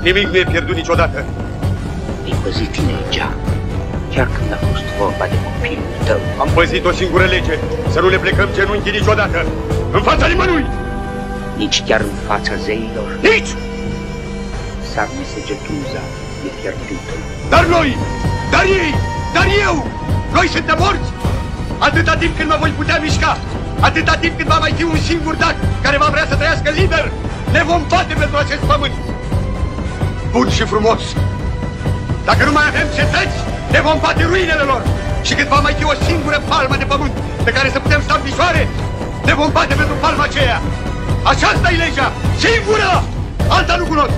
Nimic nu e pierdut niciodată. Ai păzit legea, chiar când a fost vorba de copilul tău. Am păzit o singură lege, să nu le plecăm genunchii niciodată, în fața nimănui! Nici chiar în fața zeilor? Nici! Sarne Segetuza e pierdută. Dar noi, dar ei, dar eu, noi suntem morți! Atâta timp când mă voi putea mișca, atâta timp când va mai fi un singur dac care va vrea să trăiască liber, ne vom bate pentru acest pământ! Bun și frumos! Dacă nu mai avem cetăți, ne vom bate ruinele lor! Și când va mai fi o singură palmă de pământ pe care să putem sta în picioare, ne vom bate pentru palma aceea! Aceasta e legea! Singură! Alta nu cunosc!